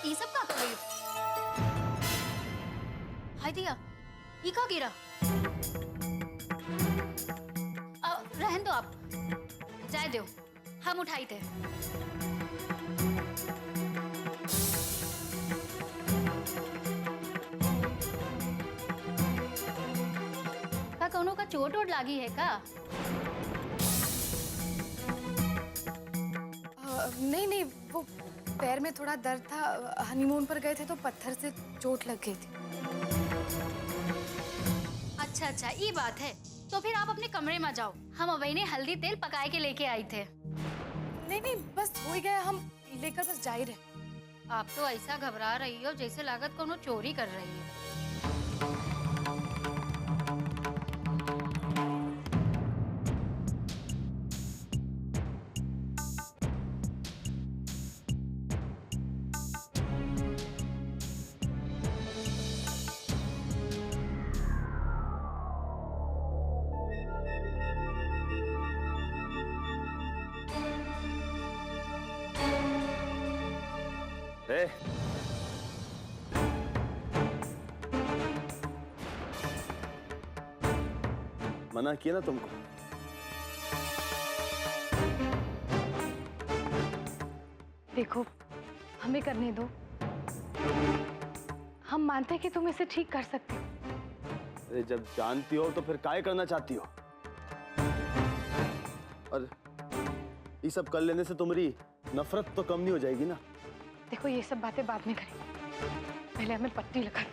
ये सब का कर रही हो? हाय दिया, ये का गिरा? रहन दो आप, जाए दो, हम उठाई थे। का कौनों का चोट वोट लागी है का? नहीं नहीं, वो पैर में थोड़ा दर्द था, हनीमून पर गए थे तो पत्थर से चोट लग गई थी। अच्छा अच्छा, ये बात है। तो फिर आप अपने कमरे में जाओ, हम अवई ने हल्दी तेल पकाए के लेके आई थे। नहीं नहीं, बस हो ही गया, हम लेकर बस जा ही रहे। आप तो ऐसा घबरा रही हो जैसे लागत कोनो चोरी कर रही है। मना किया ना तुमको। देखो, हमें करने दो, हम मानते हैं कि तुम इसे ठीक कर सकते हो। अरे जब जानती हो तो फिर काय करना चाहती हो? और ये सब कर लेने से तुम्हारी नफरत तो कम नहीं हो जाएगी ना? देखो, ये सब बातें बाद में करेंगे, पहले हमें पट्टी लगा।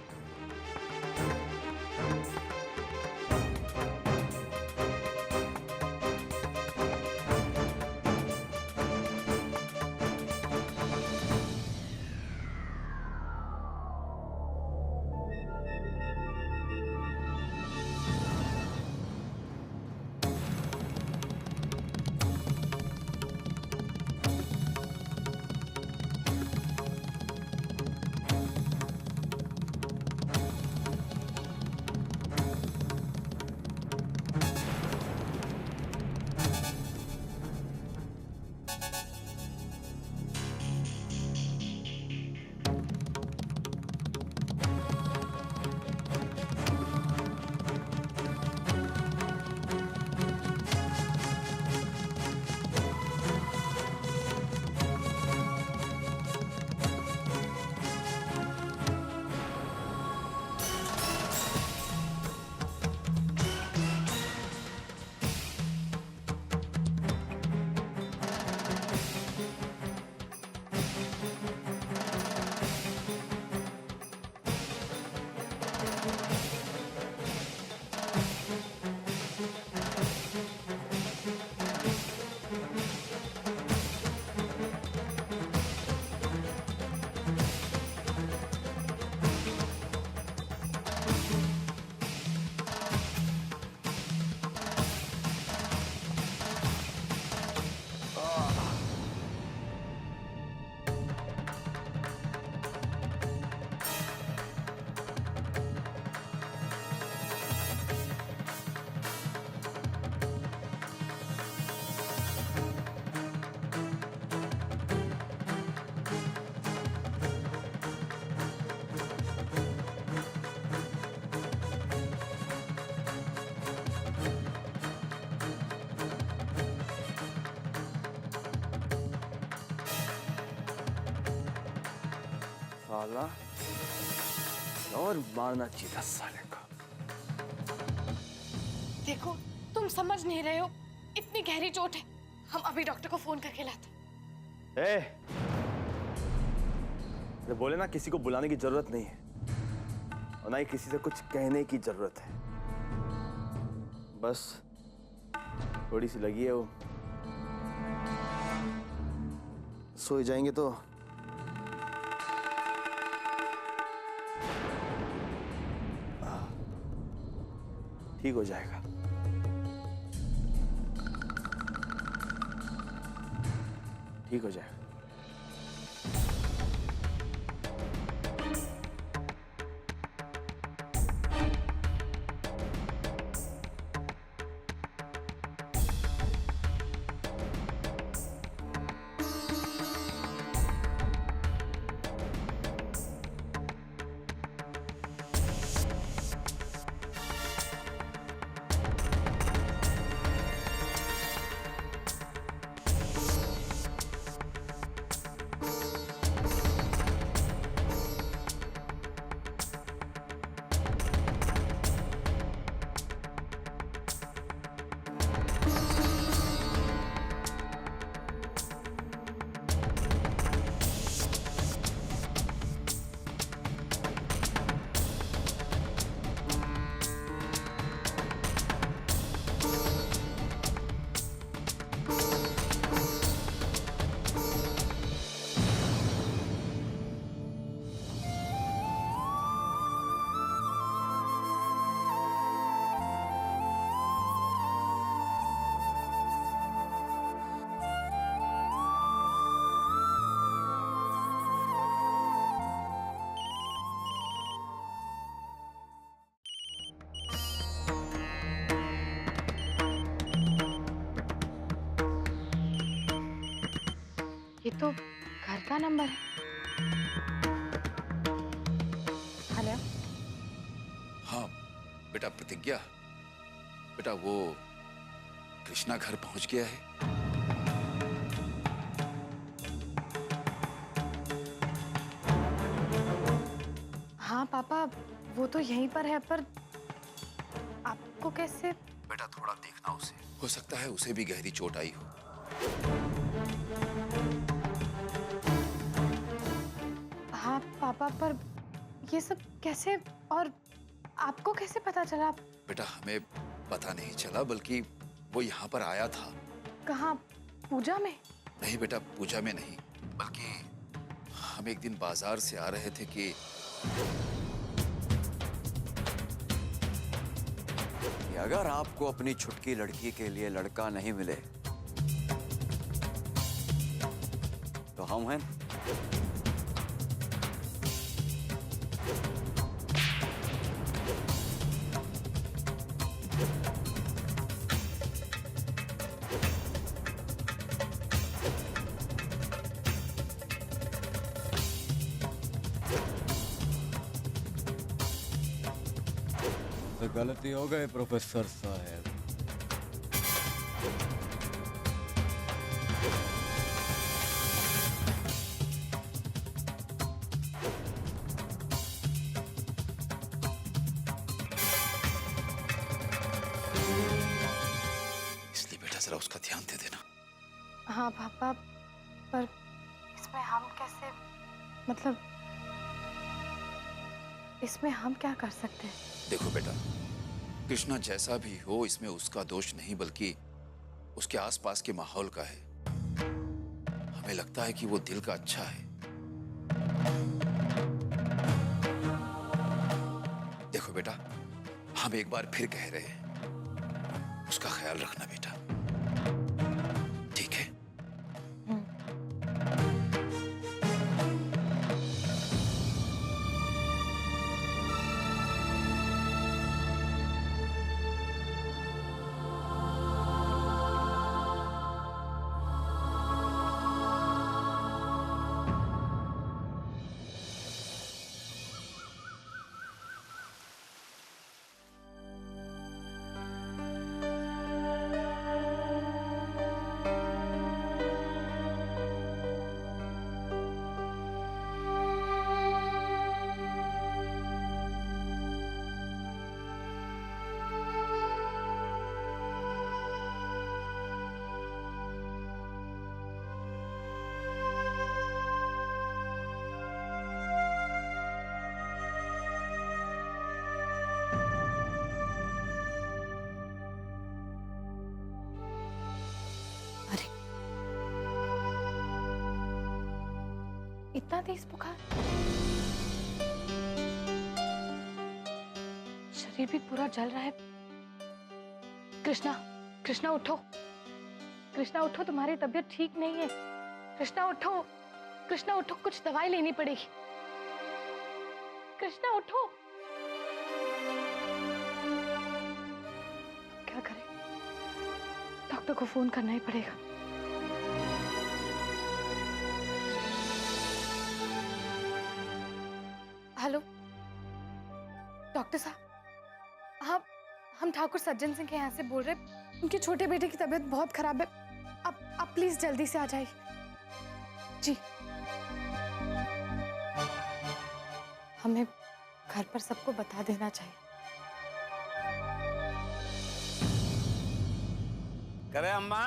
साला और मारना चाहिए साले का। देखो, तुम समझ नहीं रहे हो, इतनी गहरी चोट है, हम अभी डॉक्टर को फोन करके लाते। बोले ना, किसी को बुलाने की जरूरत नहीं है और ना ही किसी से कुछ कहने की जरूरत है। बस थोड़ी सी लगी है, वो सो जाएंगे तो ठीक हो जाएगा। ठीक हो जाएगा। ये तो घर का नंबर है। हेलो। हाँ बेटा प्रतिज्ञा, बेटा वो कृष्णा घर पहुंच गया है। हाँ पापा, वो तो यहीं पर है, पर आपको कैसे? बेटा थोड़ा देखना उसे, हो सकता है उसे भी गहरी चोट आई हो। हाँ पापा, पर ये सब कैसे और आपको कैसे पता चला? बेटा हमें पता नहीं चला, बल्कि वो यहाँ पर आया था। कहाँ, पूजा में? नहीं बेटा, पूजा में नहीं, बल्कि हम एक दिन बाजार से आ रहे थे कि अगर आपको अपनी छुटकी लड़की के लिए लड़का नहीं मिले तो हम हैं। तो गलती हो गई प्रोफेसर साहब। इसलिए बेटा जरा उसका ध्यान दे देना। हाँ पापा, पर इसमें हम कैसे, मतलब इसमें हम क्या कर सकते हैं? देखो बेटा, कृष्णा जैसा भी हो, इसमें उसका दोष नहीं बल्कि उसके आसपास के माहौल का है। हमें लगता है कि वो दिल का अच्छा है। देखो बेटा, हम एक बार फिर कह रहे हैं, उसका ख्याल रखना बेटा, ठीक है? अरे, इतना तेज बुखार, शरीर भी पूरा जल रहा है। कृष्णा, कृष्णा उठो, कृष्णा उठो, तुम्हारी तबीयत ठीक नहीं है। कृष्णा उठो, कृष्णा उठो, कुछ दवाई लेनी पड़ेगी। कृष्णा उठो। क्या करें? डॉक्टर को फोन करना ही पड़ेगा। हेलो डॉक्टर साहब, हाँ हम ठाकुर सज्जन सिंह के यहाँ से बोल रहे हैं। उनके छोटे बेटे की तबीयत बहुत खराब है। आप प्लीज जल्दी से आ जाइए। जी, हमें घर पर सबको बता देना चाहिए। करे अम्मा,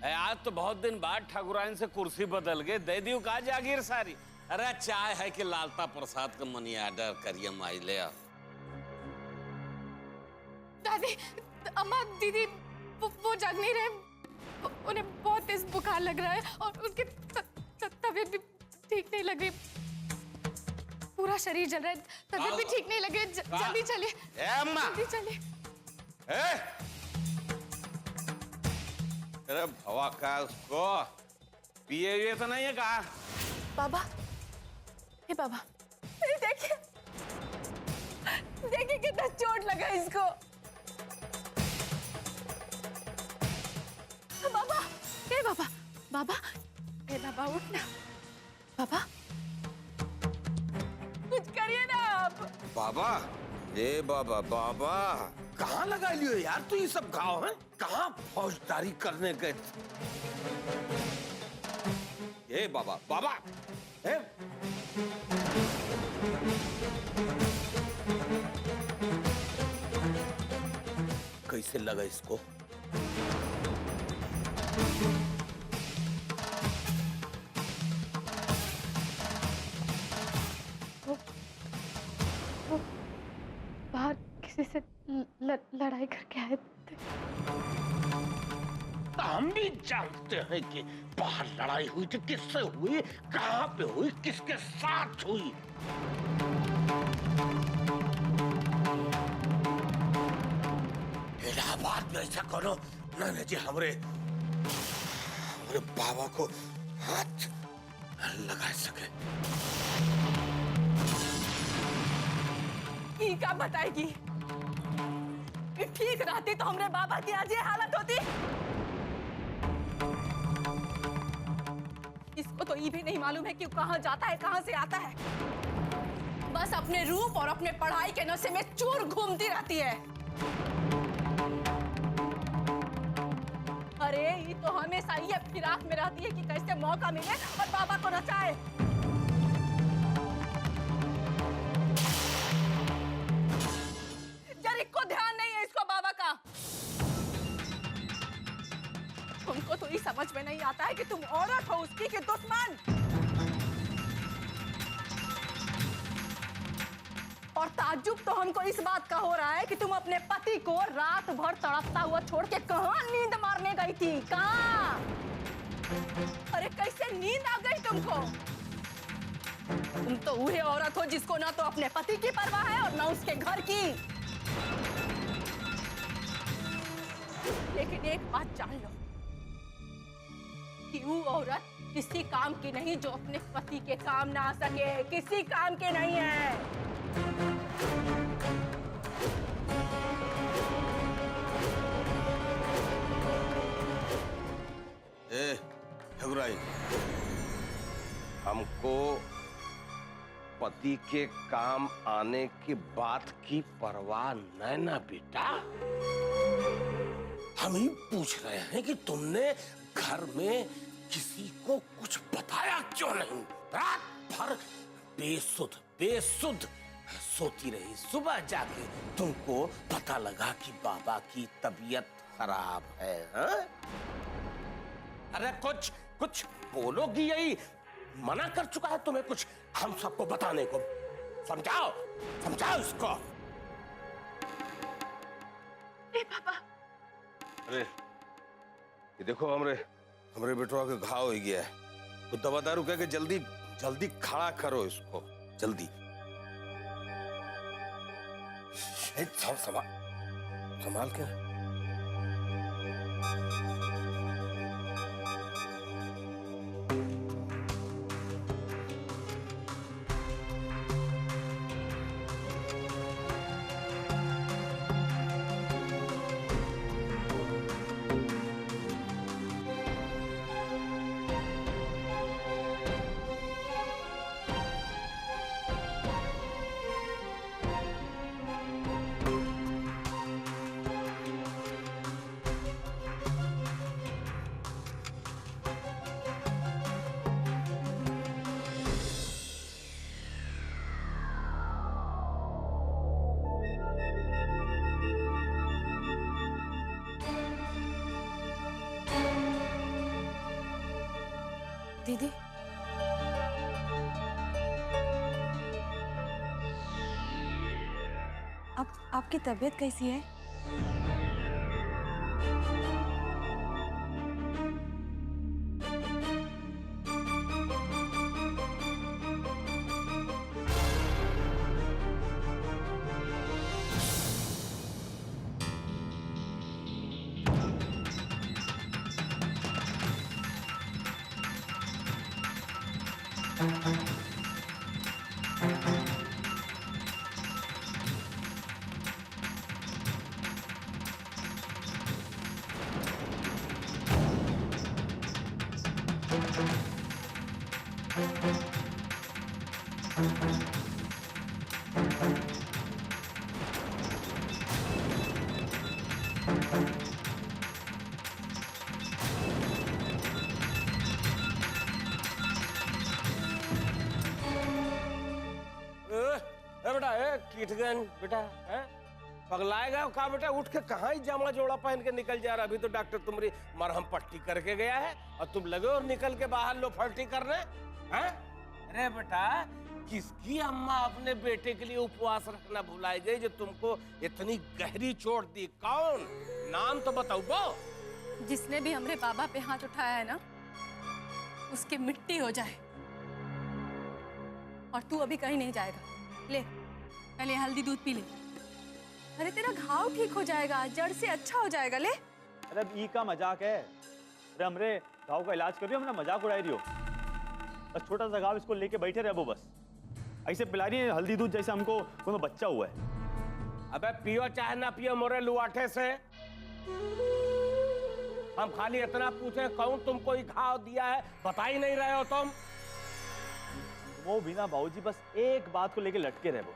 आज तो बहुत दिन बाद ठाकुराइन से कुर्सी बदल गए, दे दियो का जागीर सारी। अरे चाय है कि लालता प्रसाद का मनी ऑर्डर करिए माई ले आओ। दादी, अम्मा, दीदी वो जग नहीं रहे। उन्हें बहुत तेज बुखार लग रहा है और उनकी तबीयत भी ठीक नहीं लग रही। पूरा शरीर जल रहा है, तबीयत भी ठीक नहीं लग रही। जल्दी चलिए, जल्दी चलिए। अरे भवा का उसको पिए हुए तो नहीं है कहा? बाबा, हे बाबा, देखिए देखिए कितना चोट लगा इसको। बाबा, हे बाबा, बाबा, हे बाबा उठना। बाबा कुछ करिए ना आप। बाबा, ए बाबा, बाबा कहाँ लगा लियो यार तू ये सब घाव है? कहाँ फौजदारी करने गए? ए बाबा, बाबा, ए कैसे लगा इसको? बाहर किसी से लड़ाई करके आए थे। हम भी जानते हैं कि बाहर लड़ाई हुई थी, किससे हुई, कहाँ पे हुई, किसके साथ हुई। इलाहाबाद में ऐसा करो ना जी, हमारे बाबा को हाथ लगा सके। ये क्या बताएगी? ठीक रहती तो हमरे बाबा की आज ये हालत होती। इसको तो ये भी नहीं मालूम है कि वो कहाँ जाता है, कहाँ से आता है। बस अपने रूप और अपने पढ़ाई के नशे में चूर घूमती रहती है। अरे ये तो हमेशा ये फिराक में रहती है कि कैसे मौका मिले और बाबा को नचाए। जरीक को ध्यान नहीं है इसको बाबा का। तुमको तो ये समझ में नहीं आता है कि तुम औरत हो उसकी कि दुश्मन। और ताज्जुब तो हमको इस बात का हो रहा है कि तुम अपने पति को रात भर तड़पता हुआ छोड़ के कहाँ नींद मारने गई थी? कहाँ? अरे कैसे नींद आ गई तुमको? तुम तो वही औरत हो जिसको ना तो अपने पति की परवाह है और ना उसके घर की। लेकिन एक बात जान लो कि वो औरत किसी काम की नहीं जो अपने पति के काम ना आ सके, किसी काम के नहीं है। ठगुराई, हमको पति के काम आने की बात की परवाह नहीं ना बेटा। हम ही पूछ रहे हैं कि तुमने घर में किसी को कुछ बताया क्यों नहीं? रात भर बेसुध सोती रही, सुबह जाके तुमको पता लगा कि बाबा की तबीयत खराब है। हाँ? अरे कुछ बोलोगी? यही मना कर चुका है तुम्हें कुछ हम सबको बताने को। समझाओ इसको। ए बाबा, अरे ये देखो हमरे बेटवा के घाव हो गया है। तो दवा दारू कह के जल्दी खड़ा करो इसको, जल्दी। संभाल के। दीदी, आपकी तबीयत कैसी है? बेटा कीटगंज बेटा है पगलाएगा कहा बेटा उठ के कहाँ ही जामा जोड़ा पहन के निकल जा रहा। अभी तो डॉक्टर तुम्हारी मरहम पट्टी करके गया है और तुम लगे और निकल के बाहर लो फर्टी करने हैं। अरे बेटा किसकी अम्मा अपने बेटे के लिए उपवास रखना भुलाई गई जो तुमको इतनी गहरी चोट दी? कौन? नाम तो बताओ वो। जिसने भी हमरे बाबा पे हाथ उठाया है ना उसकी मिट्टी हो जाए। और तू अभी कहीं नहीं जाएगा। ले पहले हल्दी दूध पी ले। अरे तेरा घाव ठीक हो जाएगा, जड़ से अच्छा हो जाएगा। ले। अरे अब ई का मजाक है। अरे हमरे घाव का इलाज कर रही हो, हमने मजाक उड़ाई रही हो। बस छोटा सा घाव इसको लेके बैठे रहे वो बस ऐसे पिला रही है हल्दी दूध जैसे हमको कोनो बच्चा हुआ है। अबे पियो चाहे ना पियो मोरे लुआठे से। हम खाली इतना पूछे कौन तुमको ये घाव दिया है बता ही नहीं रहे हो तुम। वो बिना बाबूजी बस एक बात को लेके लटके रहे वो।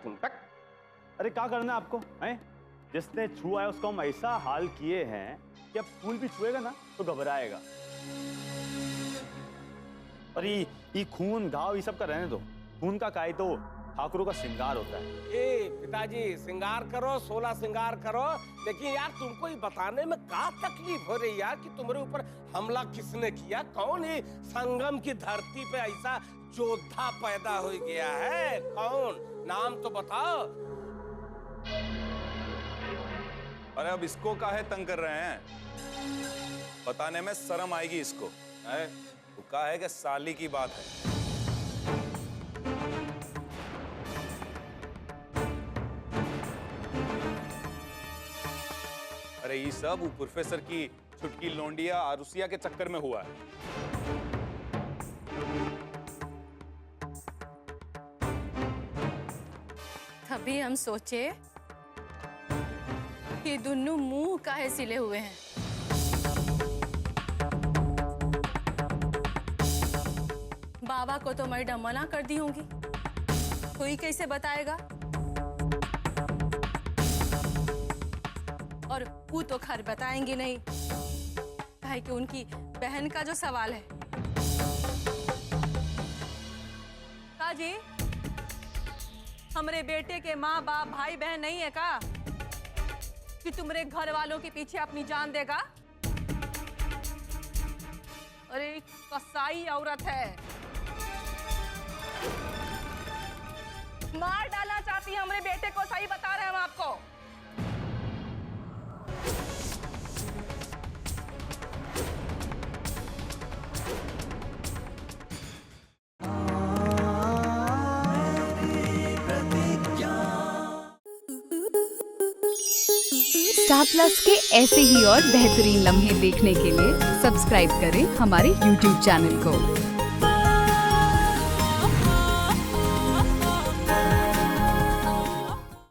तुम तक अरे क्या करना है आपको हैं? जिसने छुआ है उसको हम ऐसा हाल किए हैं कि अब फूल भी छुएगा ना तो घबराएगा। और ये खून घाव ये सब का रहने दो। खून का काय तो ठाकुरों का श्रृंगार होता है। ए पिताजी श्रृंगार करो 16 श्रृंगार करो, लेकिन यार तुमको ये बताने में क्या तकलीफ हो रही यार कि तुम्हारे ऊपर हमला किसने किया? कौन है संगम की धरती पे ऐसा योद्धा पैदा हो गया है? कौन? नाम तो बताओ। अरे अब इसको काहे तंग कर रहे हैं? बताने में शर्म आएगी इसको। है तो कहा है कि साली की बात है। अरे ये सब वो प्रोफेसर की छुटकी लोंडिया आरुसिया के चक्कर में हुआ है। तभी हम सोचे कि दोनों मुंह काहे सिले हुए हैं। बाबा को तो मैडम मना कर दी होंगी, कोई कैसे बताएगा? और वो तो खैर बताएंगे नहीं, काहे कि उनकी बहन का जो सवाल है। काजी, हमरे बेटे के माँ बाप भाई बहन नहीं है का कि तुम्हारे घर वालों के पीछे अपनी जान देगा? अरे कसाई औरत है, मार डालना चाहती है हमरे बेटे को। सही बता रहे हैं हम आपको। स्टार प्लस के ऐसे ही और बेहतरीन लम्हे देखने के लिए सब्सक्राइब करें हमारे YouTube चैनल को।